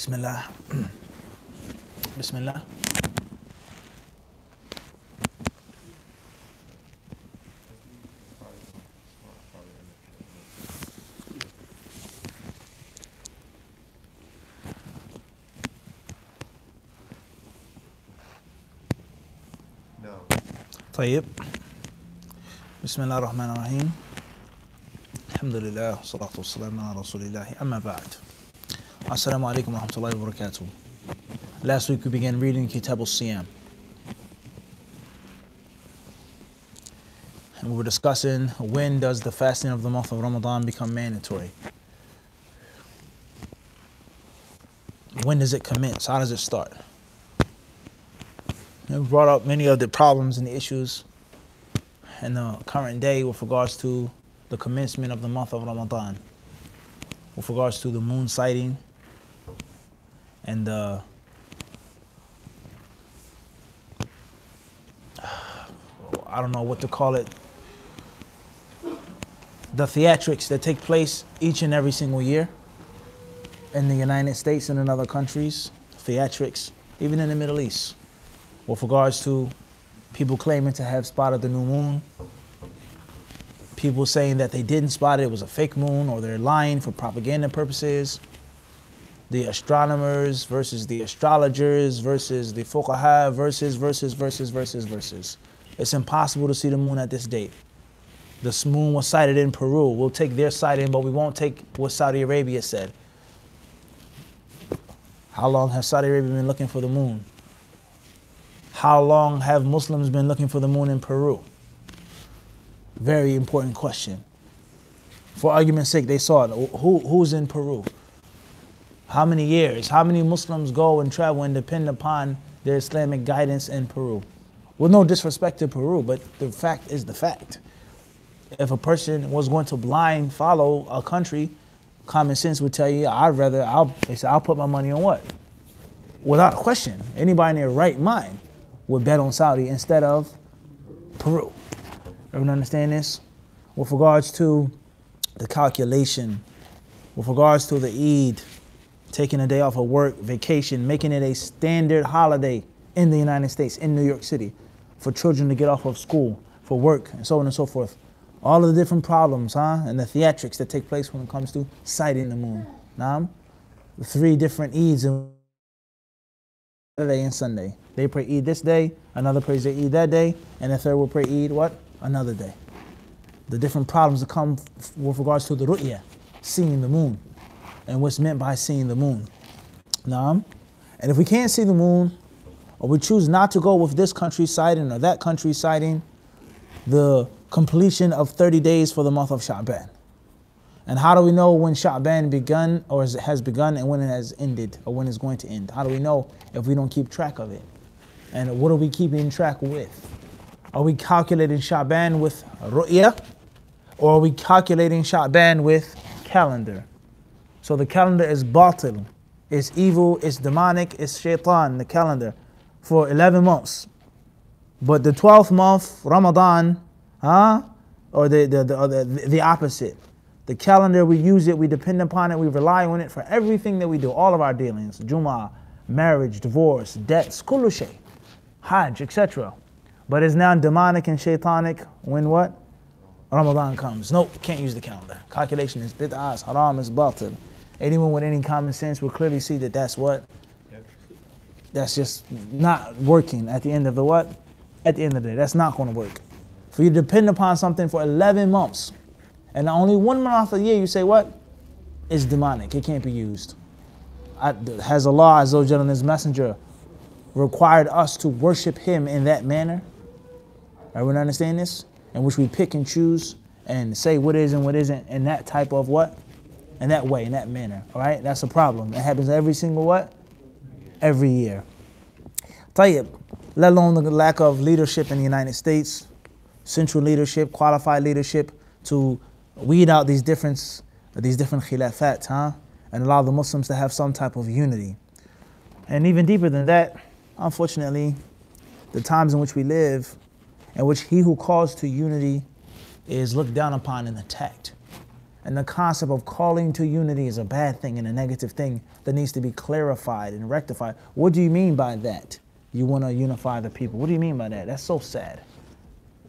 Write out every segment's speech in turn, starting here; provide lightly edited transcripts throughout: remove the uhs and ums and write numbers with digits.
Bismillah. Bismillah. طيب. بسم الله الرحمن الرحيم. الحمد لله والصلاة والسلام على رسول الله. أما بعد. Assalamu alaikum wa rahmatullahi wa barakatuh. Last week we began reading Kitab al-Siyam. And we were discussing when does the fasting of the month of Ramadan become mandatory? When does it commence? How does it start? And we brought up many of the problems and the issues in the current day with regards to the commencement of the month of Ramadan, with regards to the moon sighting and I don't know what to call it, the theatrics that take place each and every single year in the United States and in other countries, theatrics, even in the Middle East, with regards to people claiming to have spotted the new moon, people saying that they didn't spot it, it was a fake moon, or they're lying for propaganda purposes, the astronomers versus the astrologers versus the fuqaha versus. It's impossible to see the moon at this date. The moon was sighted in Peru. We'll take their sighting, but we won't take what Saudi Arabia said. How long has Saudi Arabia been looking for the moon? How long have Muslims been looking for the moon in Peru? Very important question. For argument's sake, they saw it. Who's in Peru? How many years? How many Muslims go and travel and depend upon their Islamic guidance in Peru? With no disrespect to Peru, but the fact is the fact. If a person was going to blind follow a country, common sense would tell you, I'll put my money on what? Without a question, anybody in their right mind would bet on Saudi instead of Peru. Everyone understand this? With regards to the calculation, with regards to the Eid, taking a day off of work, vacation, making it a standard holiday in the United States, in New York City, for children to get off of school, for work, and so on and so forth. All of the different problems, and the theatrics that take place when it comes to sighting the moon. Now, the 3 different Eids, Saturday and Sunday. They pray Eid this day, another prays their Eid that day, and the third will pray Eid what? Another day. The different problems that come with regards to the ru'ya, seeing the moon, and what's meant by seeing the moon. Naam. And if we can't see the moon, or we choose not to go with this country's sighting or that country's sighting, the completion of 30 days for the month of Sha'ban. And how do we know when Sha'ban begun or has begun and when it has ended or when it's going to end? How do we know if we don't keep track of it? And what are we keeping track with? Are we calculating Sha'ban with ru'ya, or are we calculating Sha'ban with calendar? So the calendar is batil, it's evil, it's demonic, it's shaitan, the calendar, for 11 months. But the 12th month, Ramadan, or the opposite. The calendar, we use it, we depend upon it, we rely on it for everything that we do, all of our dealings, Jumu'ah, marriage, divorce, debts, kullu shay, Hajj, etc. But it's now demonic and shaitanic when what? Ramadan comes. Nope, can't use the calendar. Calculation is bid'ah, it's haram, it's batil. Anyone with any common sense will clearly see that that's what? That's just not working at the end of the what? At the end of the day, that's not going to work. For you to depend upon something for 11 months, and only 1 month of the year you say what? It's demonic, it can't be used. Has Allah Azza wa Jalla and His Messenger required us to worship Him in that manner? Everyone understand this? In which we pick and choose and say what is and what isn't in that type of what? In that way, in that manner, all right? That's a problem. It happens every single what? Every year. Tayyib, let alone the lack of leadership in the United States, central leadership, qualified leadership to weed out these different khilafat, and allow the Muslims to have some type of unity. And even deeper than that, unfortunately, the times in which we live, in which he who calls to unity is looked down upon and attacked. And the concept of calling to unity is a bad thing and a negative thing that needs to be clarified and rectified. What do you mean by that? You want to unify the people. What do you mean by that? That's so sad.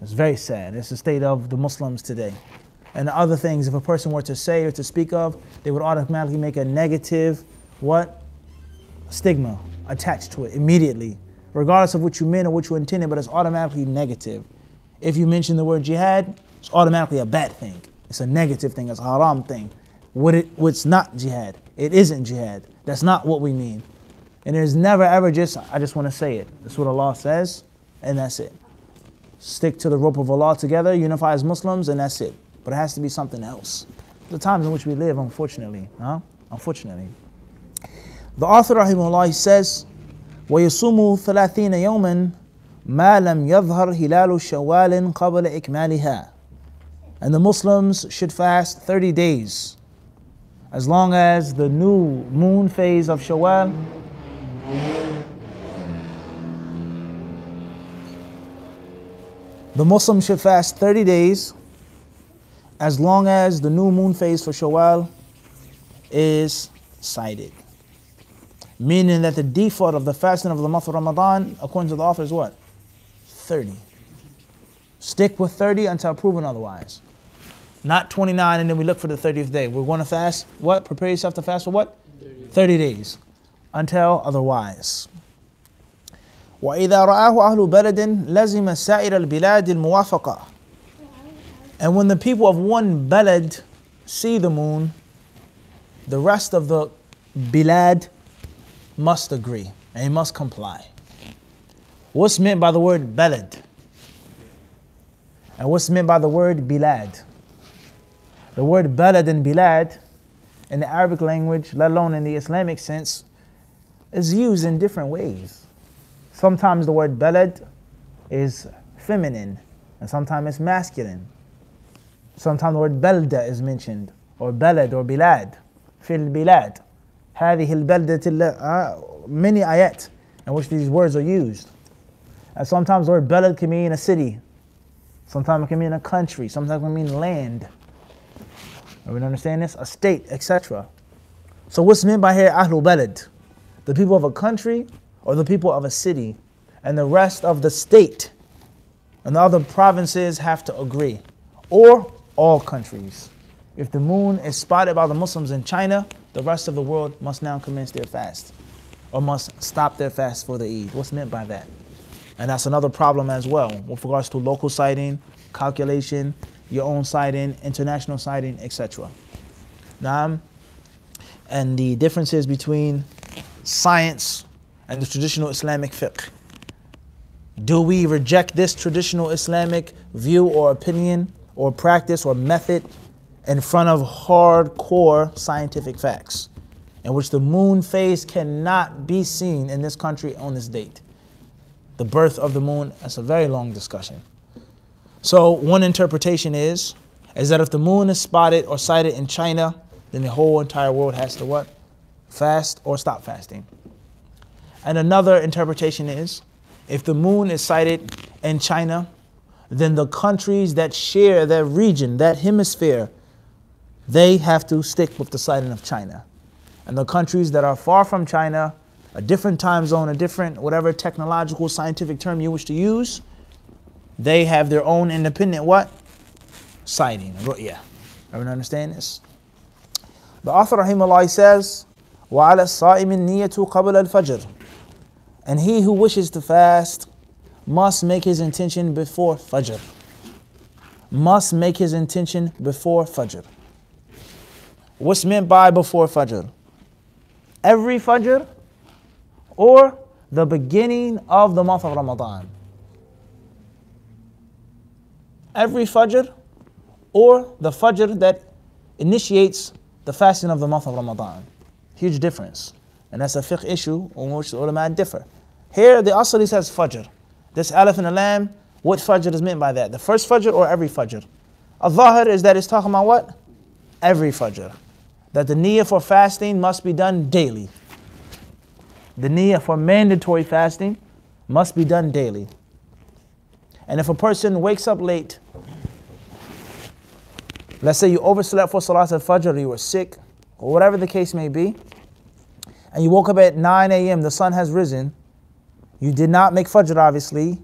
It's very sad. It's the state of the Muslims today. And the other things, if a person were to say or to speak of, they would automatically make a negative, what? Stigma attached to it immediately, regardless of what you meant or what you intended, but it's automatically negative. If you mention the word jihad, it's automatically a bad thing. It's a negative thing, it's a haram thing. What's not jihad? It isn't jihad. That's not what we mean. And there's never ever just, I just want to say it. That's what Allah says, and that's it. Stick to the rope of Allah together, unify as Muslims, and that's it. But it has to be something else. The times in which we live, unfortunately. Unfortunately. The author, rahimahullah, says, وَيَصُومُ 30 يَوْمًا مَا لَمْ يَظْهَرْ هِلَالُ شَوَّالٍ قَبْلَ إِكْمَالِهَا. And the Muslims should fast 30 days, as long as the new moon phase of Shawwal the Muslims should fast 30 days as long as the new moon phase for Shawwal is sighted. Meaning that the default of the fasting of the month of Ramadan, according to the author, is what? 30. Stick with 30 until proven otherwise. Not 29 and then we look for the 30th day. We're going to fast, what? Prepare yourself to fast for what? 30 days. Until otherwise. وَإِذَا رَآهُ أَهْلُ بَلَدٍ لَزِمَ سَائِرَ الْبِلَادِ الْمُوَافَقَةِ. And when the people of one balad see the moon, the rest of the bilad must agree and he must comply. What's meant by the word balad? And what's meant by the word bilad? The word balad and bilad in the Arabic language, let alone in the Islamic sense, is used in different ways. Sometimes the word balad is feminine and sometimes it's masculine. Sometimes the word balda is mentioned, or balad or bilad. Fil bilad. هذه البلدة, many ayat in which these words are used. And sometimes the word balad can mean a city. Sometimes it can mean a country. Sometimes it can mean land. Everyone understand this? A state, etc. So what's meant by here, Ahlul Balad? The people of a country or the people of a city, and the rest of the state and the other provinces have to agree, or all countries. If the moon is spotted by the Muslims in China, the rest of the world must now commence their fast, or must stop their fast for the Eid. What's meant by that? And that's another problem as well with regards to local sighting, calculation, your own sighting, international sighting, etc. Now, and the differences between science and the traditional Islamic fiqh. Do we reject this traditional Islamic view or opinion or practice or method in front of hardcore scientific facts, in which the moon phase cannot be seen in this country on this date? The birth of the moon, that's a very long discussion. So one interpretation is that if the moon is spotted or sighted in China, then the whole entire world has to what? Fast or stop fasting. And another interpretation is, if the moon is sighted in China, then the countries that share that region, that hemisphere, they have to stick with the sighting of China. And the countries that are far from China, a different time zone, a different whatever technological, scientific term you wish to use, they have their own independent what? Sighting, ru'ya. Everyone understand this? The author, rahimahullah, says, وَعَلَى الصَّائِمِ النِّيَّةُ قَبْلَ الْفَجْرِ. And he who wishes to fast must make his intention before Fajr. Must make his intention before Fajr. What's meant by before Fajr? Every Fajr or the beginning of the month of Ramadan? Every Fajr or the Fajr that initiates the fasting of the month of Ramadan. Huge difference. And that's a fiqh issue on which the ulama differ. Here the Asli says Fajr. This alif and a lam, what Fajr is meant by that? The first Fajr or every Fajr? Al-Zahir is that it's talking about what? Every Fajr. That the niyyah for fasting must be done daily. The niyyah for mandatory fasting must be done daily. And if a person wakes up late Let's say you overslept for Salat al-Fajr, or you were sick, or whatever the case may be, and you woke up at 9 a.m., the sun has risen, you did not make Fajr obviously,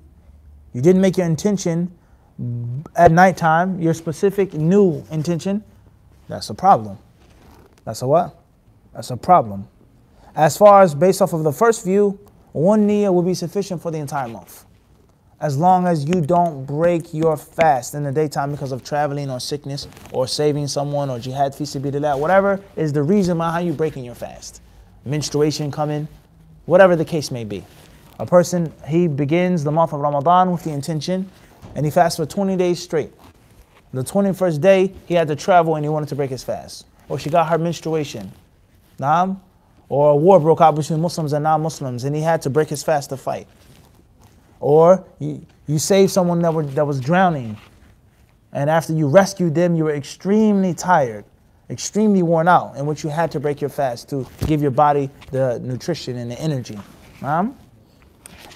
you didn't make your intention at nighttime, your specific new intention, that's a problem. That's a what? That's a problem. As far as based off of the first view, one niyyah will be sufficient for the entire month. As long as you don't break your fast in the daytime because of traveling or sickness or saving someone or jihad fi sabilillah, whatever is the reason behind you breaking your fast. Menstruation coming, whatever the case may be. A person, he begins the month of Ramadan with the intention and he fasts for 20 days straight. The 21st day, he had to travel and he wanted to break his fast. Or she got her menstruation. Naam? Or a war broke out between Muslims and non-Muslims and he had to break his fast to fight. Or you saved someone that was drowning, and after you rescued them, you were extremely tired, extremely worn out, in which you had to break your fast to give your body the nutrition and the energy. And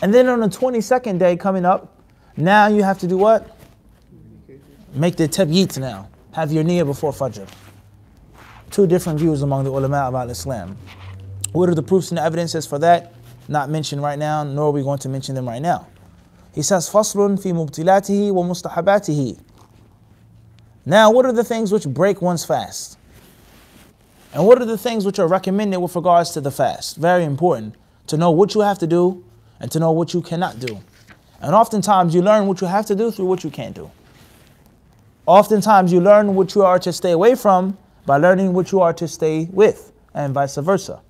then on the 22nd day coming up, now you have to do what? Make the tabyeet now. Have your niyyah before Fajr. Two different views among the ulama about Islam. What are the proofs and the evidences for that? Not mentioned right now, nor are we going to mention them right now. He says, فَصْلٌ فِي مُبْتِلَاتِهِ وَمُسْتَحَبَاتِهِ. Now, what are the things which break one's fast? And what are the things which are recommended with regards to the fast? Very important to know what you have to do and to know what you cannot do. And oftentimes you learn what you have to do through what you can't do. Oftentimes you learn what you are to stay away from by learning what you are to stay with, and vice versa.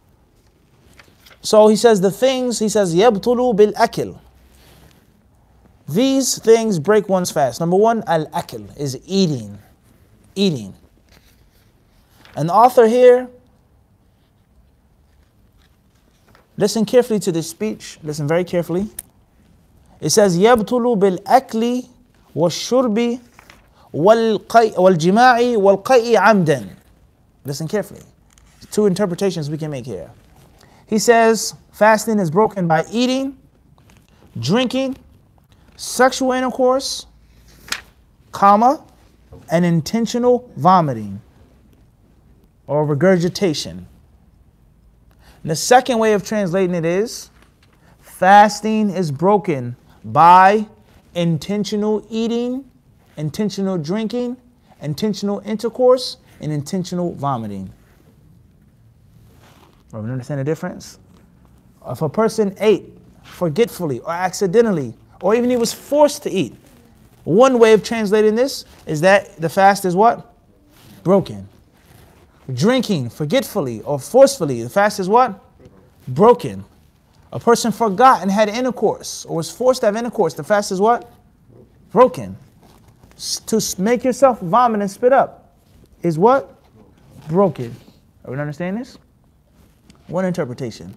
So he says يَبْطُلُ بِالْأَكِلِ. These things break one's fast. Number one, al-akil is eating. Eating. And the author here, listen carefully to this speech. Listen very carefully. It says, يَبْطُلُ بِالْأَكْلِ وَالشُّرْبِ وَالْجِمَاعِ وَالْقَيْءِ عَمْدًا. Listen carefully. Two interpretations we can make here. He says, fasting is broken by eating, drinking, sexual intercourse, comma, and intentional vomiting or regurgitation. And the second way of translating it is, fasting is broken by intentional eating, intentional drinking, intentional intercourse, and intentional vomiting. You understand the difference? If a person ate forgetfully or accidentally, or even he was forced to eat, one way of translating this is that the fast is what? Broken. Drinking forgetfully or forcefully, the fast is what? Broken. A person forgot and had intercourse or was forced to have intercourse, the fast is what? Broken. To make yourself vomit and spit up is what? Broken. Are we understanding this? One interpretation.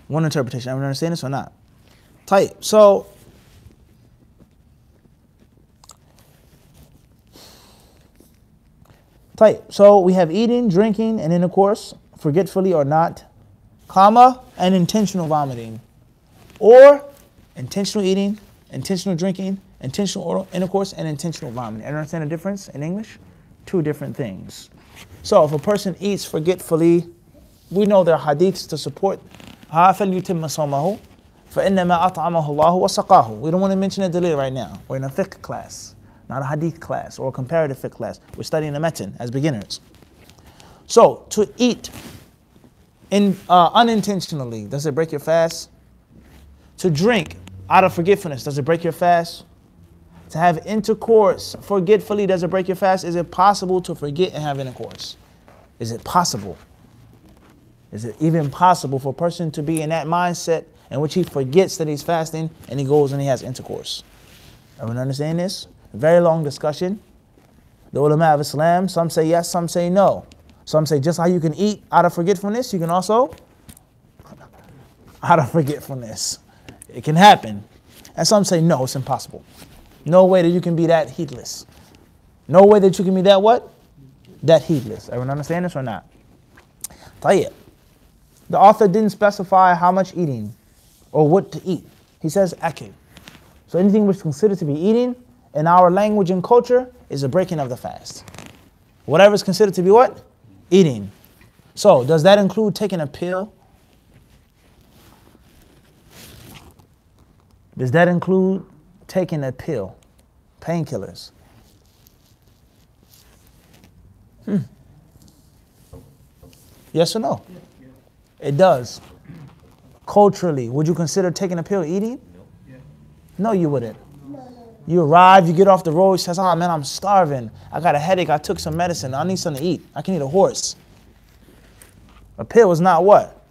One interpretation. Are we understanding this or not? Tight. So we have eating, drinking, and intercourse, forgetfully or not, comma, and intentional vomiting. Or intentional eating, intentional drinking, intentional intercourse, and intentional vomiting. Understand the difference in English? Two different things. So if a person eats forgetfully, we know there are hadiths to support. فَلْيُتِمَّ صَوْمَهُ فَإِنَّمَا أَطْعَمَهُ اللَّهُ وَسَقَاهُ. We don't want to mention a dalil right now. We're in a fiqh class, not a hadith class or a comparative fiqh class. We're studying the matan as beginners. So to eat unintentionally, does it break your fast? To drink out of forgetfulness, does it break your fast? To have intercourse forgetfully, does it break your fast? Is it possible to forget and have intercourse? Is it possible? Is it even possible for a person to be in that mindset in which he forgets that he's fasting and he goes and he has intercourse? Everyone understand this? A very long discussion. The ulama of Islam, some say yes, some say no. Some say just how you can eat out of forgetfulness, you can also out of forgetfulness. It can happen. And some say no, it's impossible. No way that you can be that heedless. No way that you can be that what? That heedless. Everyone understand this or not? Tayyib. The author didn't specify how much eating or what to eat. He says akil. So anything which is considered to be eating in our language and culture is a breaking of the fast. Whatever is considered to be what? Eating. So, does that include taking a pill? Does that include taking a pill? Painkillers. Yes or no? It does. Culturally, would you consider taking a pill eating? No, you wouldn't. You arrive, you get off the road, you says, oh man, I'm starving. I got a headache, I took some medicine, I need something to eat. I can eat a horse. A pill is not what?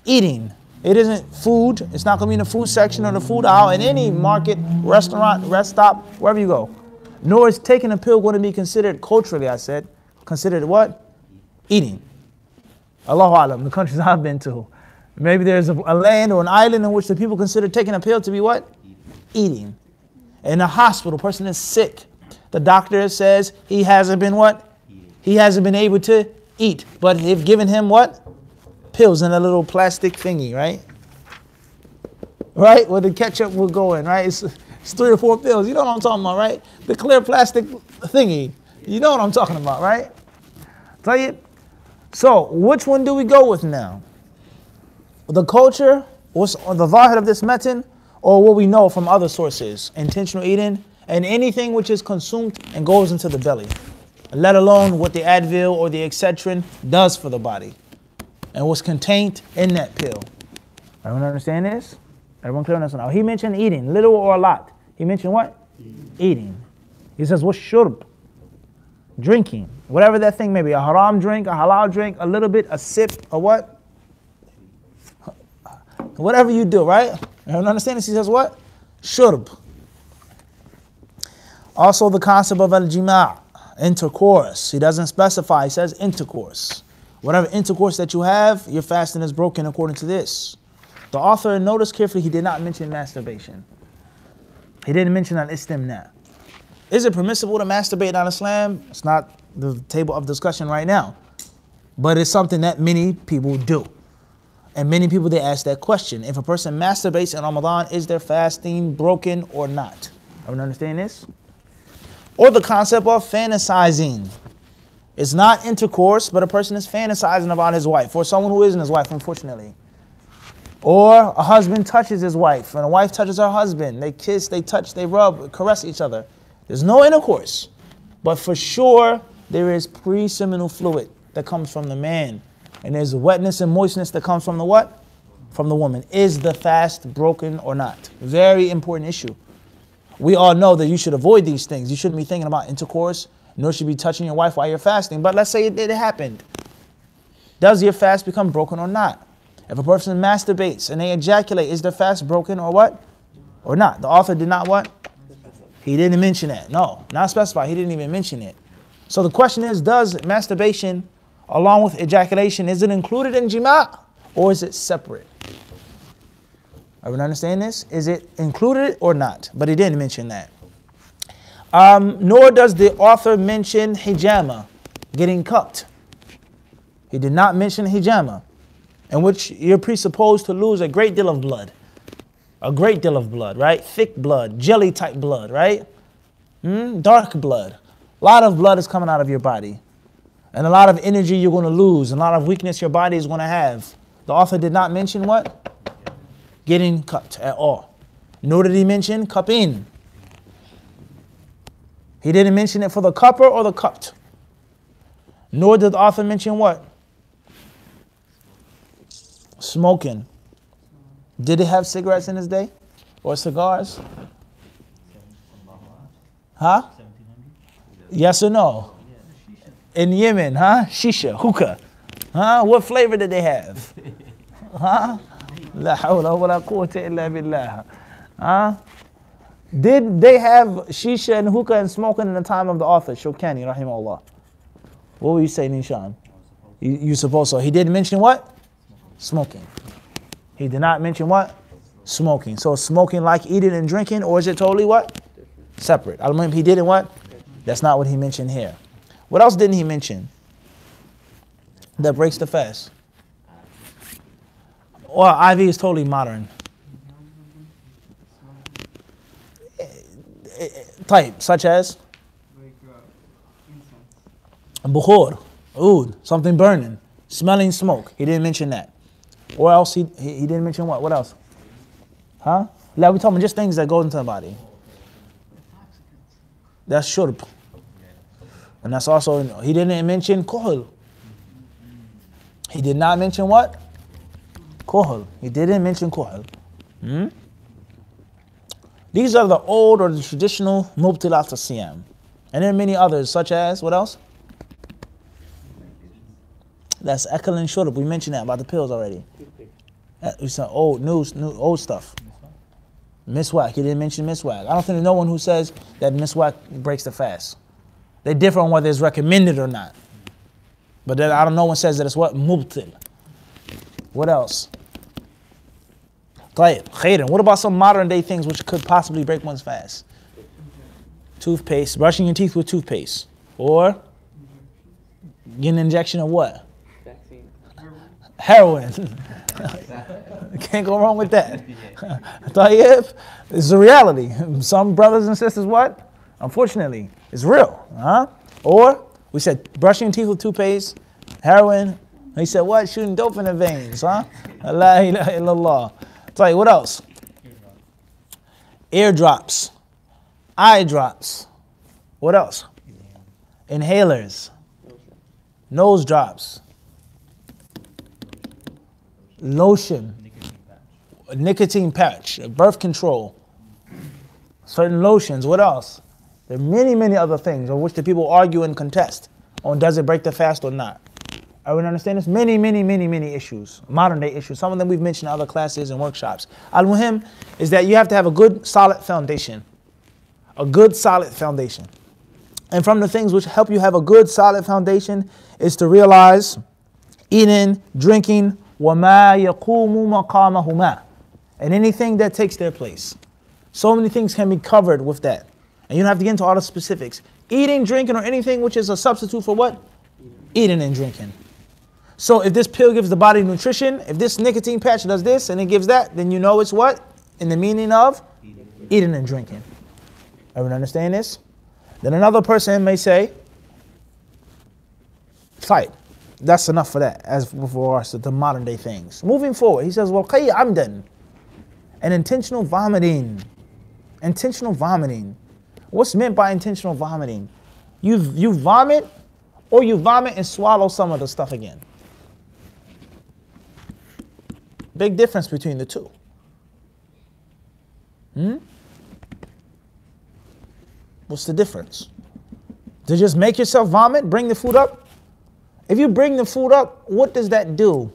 Eating. It isn't food. It's not going to be in the food section or the food aisle in any market, restaurant, rest stop, wherever you go. Nor is taking a pill going to be considered culturally, I said. Considered what? Eating. Allahu Alam, the countries I've been to. Maybe there's a land or an island in which the people consider taking a pill to be what? Eating. In a hospital, person is sick. The doctor says he hasn't been what? He hasn't been able to eat. But they've given him what? Pills in a little plastic thingy, right? Right? Where the ketchup will go in, right? It's 3 or 4 pills. You know what I'm talking about, right? The clear plastic thingy. You know what I'm talking about, right? Tell you. So, which one do we go with now? The culture, what's the zahir of this matan, or what we know from other sources? Intentional eating, and anything which is consumed and goes into the belly. Let alone what the Advil or the Excedrin does for the body. And what's contained in that pill. Everyone understand this? Everyone clear on this now? He mentioned eating, little or a lot. He mentioned what? Eating. He says, what's shurb? Drinking. Whatever that thing may be. A haram drink, a halal drink, a little bit, a sip, a what? Whatever you do, right? Everyone understand this? He says what? Shurb. Also the concept of al-jima', intercourse. He doesn't specify, he says intercourse. Whatever intercourse that you have, your fasting is broken according to this. The author, notice carefully, he did not mention masturbation. He didn't mention al-istimna'. Is it permissible to masturbate on Islam? It's not the table of discussion right now. But it's something that many people do. And many people, they ask that question. If a person masturbates in Ramadan, is their fasting broken or not? Everyone understand this? Or the concept of fantasizing. It's not intercourse, but a person is fantasizing about his wife, or someone who isn't his wife, unfortunately. Or a husband touches his wife, and a wife touches her husband. They kiss, they touch, they rub, caress each other. There's no intercourse. But for sure, there is pre-seminal fluid that comes from the man. And there's wetness and moistness that comes from the what? From the woman. Is the fast broken or not? Very important issue. We all know that you should avoid these things. You shouldn't be thinking about intercourse, nor should you be touching your wife while you're fasting. But let's say it happened. Does your fast become broken or not? If a person masturbates and they ejaculate, is their fast broken or what? Or not? The author did not what? He didn't mention that. No, not specify. He didn't even mention it. So the question is, does masturbation along with ejaculation, is it included in jima' or is it separate? Everyone understand this? Is it included or not? But he didn't mention that. Nor does the author mention hijama, getting cupped. He did not mention hijama, in which you're presupposed to lose a great deal of blood. A great deal of blood, right? Thick blood, jelly type blood, right? Dark blood. A lot of blood is coming out of your body. And a lot of energy you're going to lose, and a lot of weakness your body is going to have. The author did not mention what? Getting cupped at all. Nor did he mention cupping. He didn't mention it for the cupper or the cupped. Nor did the author mention what? Smoking. Did he have cigarettes in his day? Or cigars? Huh? Yes or no? In Yemen, huh? Shisha, hookah. Huh? What flavor did they have? Huh? La hawla wa la quwwata illa billah. Huh? Did they have shisha and hookah and smoking in the time of the author, Shawkani, rahimahullah? What were you saying, Nishan? You suppose so. He didn't mention what? Smoking. He did not mention what? Smoking. So smoking like eating and drinking, or is it totally what? Separate. Al-Muhim, he didn't what? That's not what he mentioned here. What else didn't he mention that breaks the fast? Well, IV is totally modern. Type, such as? Bukhur, oud, something burning, smelling smoke. He didn't mention that. Or else he didn't mention what? What else? Huh? Like we're talking just things that go into the body. That's shurb. And that's also, he didn't mention kuhl. He did not mention what? Kuhl. He didn't mention kuhl. These are the old or the traditional mubtilat al-siyam. And there are many others, such as, what else? That's akal and shurb. We mentioned that about the pills already. We said old stuff. Miswak. He didn't mention miswak. I don't think there's no one who says that miswak breaks the fast. They differ on whether it's recommended or not. But then I don't know one says that it's what? Mubtil. What else? Khairan. What about some modern day things which could possibly break one's fast? Toothpaste. Brushing your teeth with toothpaste. Or getting an injection of what? Vaccine. Heroin. Can't go wrong with that. Tayyib, it's a reality. Some brothers and sisters, what? Unfortunately, it's real. Or we said brushing teeth with toothpaste, heroin. He said what? Shooting dope in the veins. La ilaha illallah. Tayyib, what else? Eardrops, eye drops. What else? Inhalers, nose drops, lotion, nicotine patch, birth control, certain lotions. What else? There are many, many other things on which the people argue and contest on does it break the fast or not. Everyone understand this? Many, many, many, many issues, modern day issues. Some of them we've mentioned in other classes and workshops. Al-Muhim is that you have to have a good, solid foundation. A good, solid foundation. And from the things which help you have a good, solid foundation is to realize eating, drinking, وَمَا يَقُومُ مَقَامَهُمَا, and anything that takes their place. So many things can be covered with that. And you don't have to get into all the specifics. Eating, drinking, or anything which is a substitute for what? Eating and drinking. So if this pill gives the body nutrition, if this nicotine patch does this and it gives that, then you know it's what? In the meaning of eating and drinking. Everyone understand this? Then another person may say, fight. That's enough for that, as for us, the modern day things. Moving forward, he says, وَالْقَيْ عَمْدًا, and intentional vomiting. Intentional vomiting. What's meant by intentional vomiting? You vomit, or you vomit and swallow some of the stuff again. Big difference between the two. What's the difference? To just make yourself vomit, bring the food up? If you bring the food up, what does that do?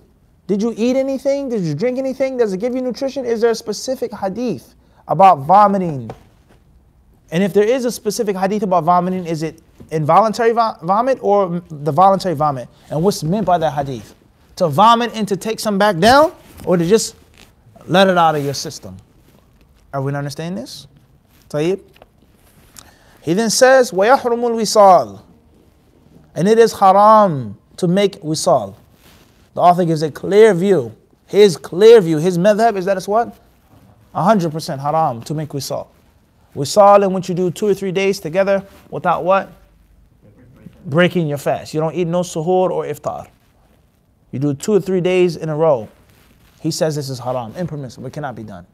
Did you eat anything? Did you drink anything? Does it give you nutrition? Is there a specific hadith about vomiting? And if there is a specific hadith about vomiting, is it involuntary vomit or the voluntary vomit? And what's meant by that hadith? To vomit and to take some back down, or to just let it out of your system? Are we understand this? Tayyib. He then says, وَيَحْرُمُ الْوِصَالِ, and it is haram to make wisal. The author gives a clear view. His clear view, his madhab is that it's what? 100% haram to make wisal. Wisal in which you do 2 or 3 days together without what? Breaking your fast. You don't eat no suhoor or iftar. You do 2 or 3 days in a row. He says this is haram, impermissible, it cannot be done.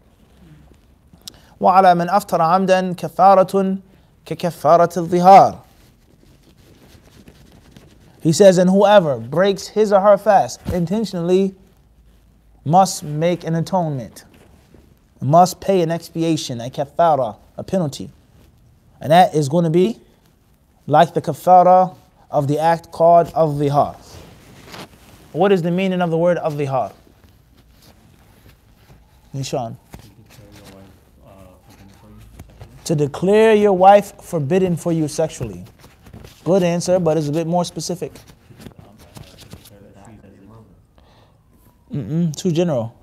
وَعَلَى مَنْ أَفْتَرَ عَمْدًا كَفَّارَةٌ كَكَفَّارَةِ الظِّهَارِ. He says, and whoever breaks his or her fast intentionally must make an atonement, must pay an expiation, a kaffara, a penalty. And that is going to be like the kaffara of the act called Al-Dhihar. What is the meaning of the word Al-Dhihar? Nishan. To declare your wife forbidden for you sexually. Good answer, but it's a bit more specific. Too general.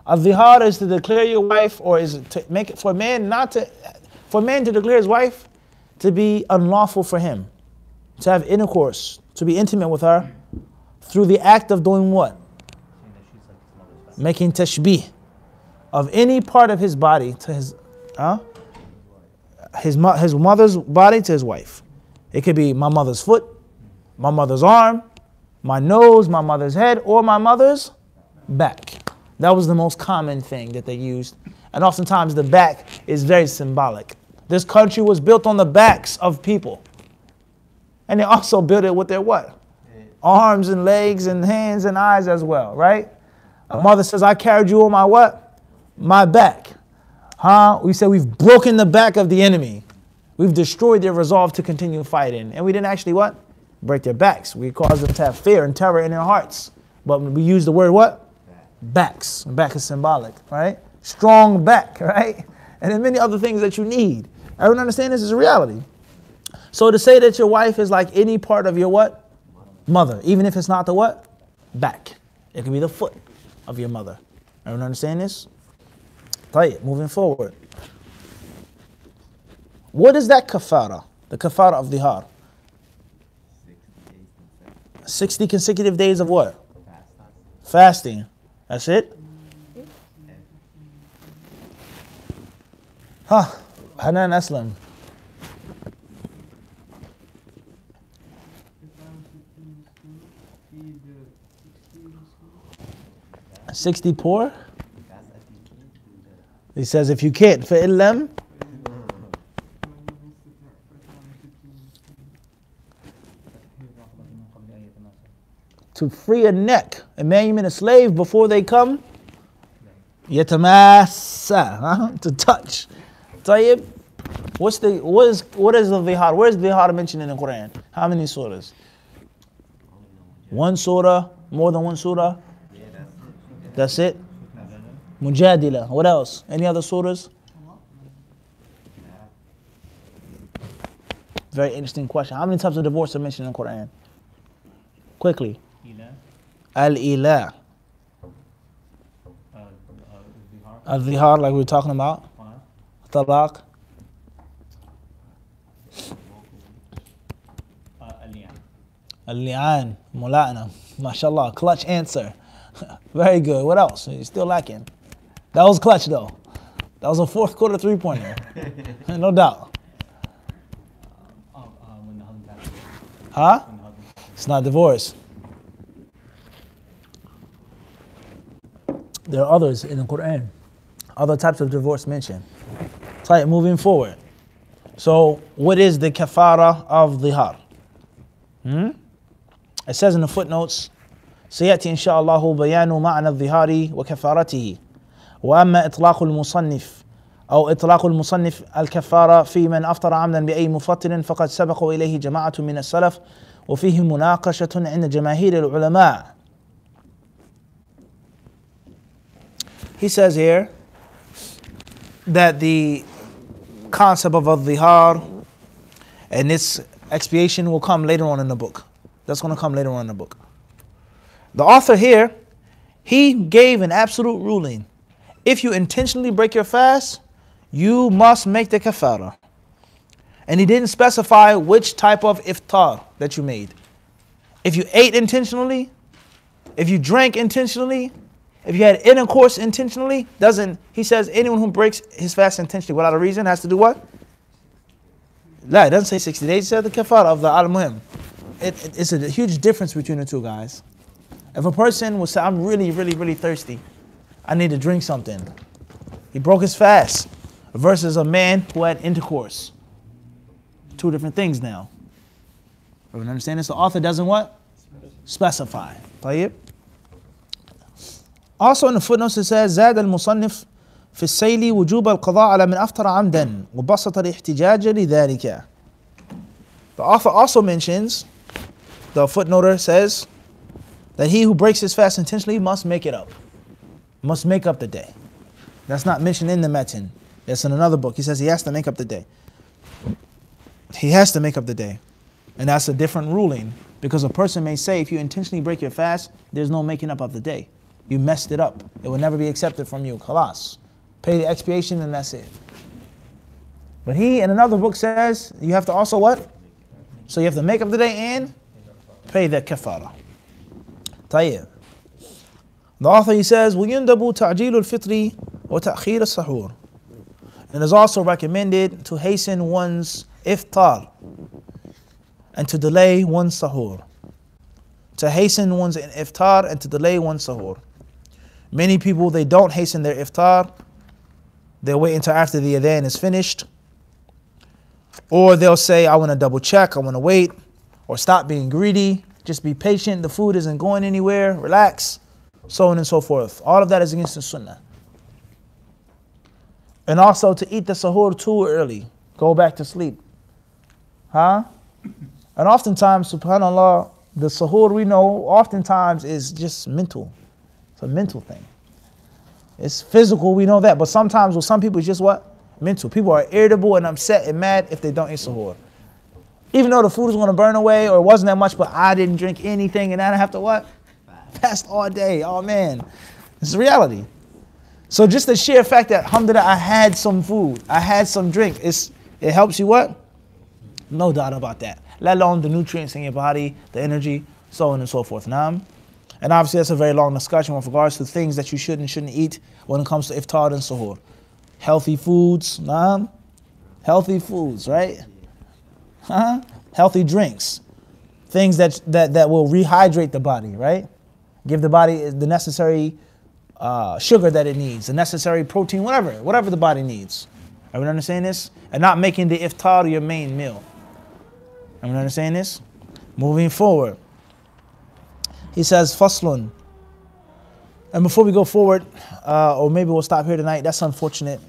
Al-Dhihar is to declare your wife, or is it to make it for a man to declare his wife to be unlawful for him, to have intercourse, to be intimate with her through the act of doing what? Making tashbih of any part of his body to his mother's body to his wife. It could be my mother's foot, My mother's arm, my nose, my mother's head, or my mother's back. That was the most common thing that they used. And oftentimes the back is very symbolic. This country was built on the backs of people. And they also built it with their what? Arms and legs and hands and eyes as well, right? A mother says, I carried you on my what? My back. We said we've broken the back of the enemy. We've destroyed their resolve to continue fighting. And we didn't actually what? Break their backs. We caused them to have fear and terror in their hearts. But we use the word what? Backs. Back is symbolic, right? Strong back, right? And then many other things that you need. Everyone understand this is a reality. So to say that your wife is like any part of your what? Mother. Even if it's not the what? Back. It can be the foot of your mother. Everyone understand this? Right, moving forward. What is that kafara? The kafara of dhihar. 60 consecutive days of what? Fasting. That's it? Hanan Aslam. $60 poor? He says if you can't, فَإِلَّمْ to free a neck, a man, you mean a slave, before they come? يَتَمَاسَّى, to touch. طيب, what is the dhihar? Where is dhihar mentioned in the Quran? How many surahs? One surah, more than one surah? That's it? Mujadila. What else? Any other surahs? Very interesting question. How many types of divorce are mentioned in the Quran? Quickly. Al-Ilah. Al-Dhihar, like we were talking about. Talaq. Al-Li'an. Mula'na. MashaAllah. Clutch answer. Very good. What else? You're still lacking. That was clutch though. That was a fourth quarter three-pointer. No doubt. Huh? It's not divorce. There are others in the Quran. Other types of divorce mentioned. So moving forward. So what is the kafara of dhihar? It says in the footnotes, سيأتي إن شاء الله بيان معنى الظهار وكفارته وأما إطلاق المصنف أو إطلاق المصنف الكفارة في من أفطر عمدا بأي مفطر فقد سبق إليه جماعة من السلف وفيه مناقشة عند جماهير العلماء. He says here that the concept of al-dhihar and its expiation will come later on in the book. That's going to come later on in the book. The author here, he gave an absolute ruling. If you intentionally break your fast, you must make the kafara. And he didn't specify which type of iftar that you made. If you ate intentionally, if you drank intentionally, if you had intercourse intentionally, he says anyone who breaks his fast intentionally without a reason has to do what? No, it doesn't say 60 days, it says the kafara of the al-muhim. It's a huge difference between the two, guys. If a person will say, I'm really, really, really thirsty, I need to drink something. He broke his fast versus a man who had intercourse. Two different things now. Everyone understand this? The author doesn't what? Specify. طيب. Also in the footnotes it says, زاد المصنف في السيل وجوب القضاء على من أفطر عمدا وبسط الاحتجاج لذلك. The author also mentions, the footnoter says, that he who breaks his fast intentionally must make it up. Must make up the day. That's not mentioned in the Matin. It's in another book. He says he has to make up the day. He has to make up the day. And that's a different ruling. Because a person may say, if you intentionally break your fast, there's no making up of the day. You messed it up. It will never be accepted from you. Khalas. Pay the expiation and that's it. But he, in another book, says you have to also what? So you have to make up the day and pay the kafara. طيب. The author, he says, وَيُنْدَبُ تَعْجِيلُ الْفِطْرِ وَتَأْخِيرُ السَّحُورِ. And it is also recommended to hasten one's iftar and to delay one's suhoor. To hasten one's iftar and to delay one's suhoor. Many people, they don't hasten their iftar. They'll wait until after the adhan is finished. Or they'll say, I want to double check, I want to wait. Or stop being greedy. Just be patient. The food isn't going anywhere. Relax. So on and so forth. All of that is against the sunnah. And also to eat the suhoor too early. Go back to sleep. And oftentimes, subhanAllah, the suhoor we know oftentimes is just mental. It's a mental thing. It's physical, we know that. But sometimes with some people it's just what? Mental. People are irritable and upset and mad if they don't eat suhoor. Even though the food is going to burn away or it wasn't that much, but I didn't drink anything and I have to what? Fast all day. Oh man. It's reality. So just the sheer fact that, alhamdulillah, I had some food, I had some drink, it helps you what? No doubt about that. Let alone the nutrients in your body, the energy, so on and so forth. Naam. And obviously that's a very long discussion with regards to things that you should and shouldn't eat when it comes to iftar and suhoor. Healthy foods, naam. Healthy foods, right? Healthy drinks. Things that will rehydrate the body, right? Give the body the necessary sugar that it needs, the necessary protein, whatever the body needs. Everyone understand this? And not making the iftar your main meal. Everyone understand this? Moving forward. He says, Faslun. And before we go forward, or maybe we'll stop here tonight, that's unfortunate.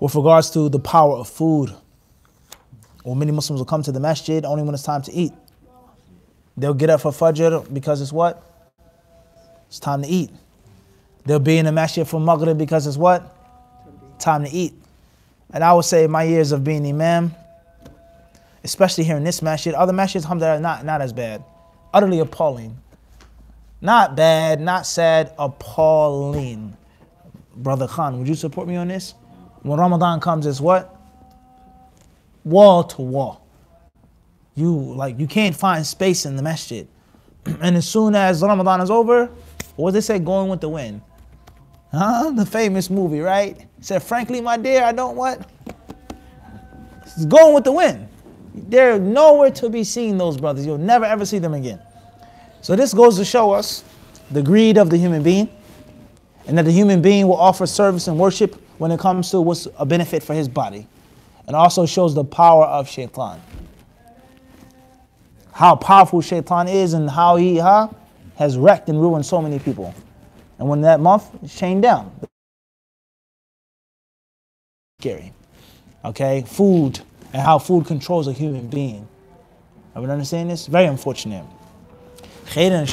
With regards to the power of food. Well, many Muslims will come to the masjid only when it's time to eat. They'll get up for Fajr because it's what? It's time to eat. They'll be in the masjid for Maghrib because it's what? Time to eat. And I would say my years of being imam, especially here in this masjid, other masjids, alhamdulillah, not as bad. Utterly appalling. Not bad, not sad, appalling. Brother Khan, would you support me on this? When Ramadan comes, it's what? Wall to wall. You can't find space in the masjid. And as soon as Ramadan is over, what does they say? Going with the wind. The famous movie, right? It said, frankly, my dear, I don't what? It's going with the wind. They're nowhere to be seen, those brothers. You'll never ever see them again. So this goes to show us the greed of the human being, and that the human being will offer service and worship when it comes to what's a benefit for his body. And also shows the power of shaitan. How powerful shaitan is and how he has wrecked and ruined so many people. And when that month is chained down. Scary. Okay? Food and how food controls a human being. Everyone understand this? Very unfortunate. Khairan.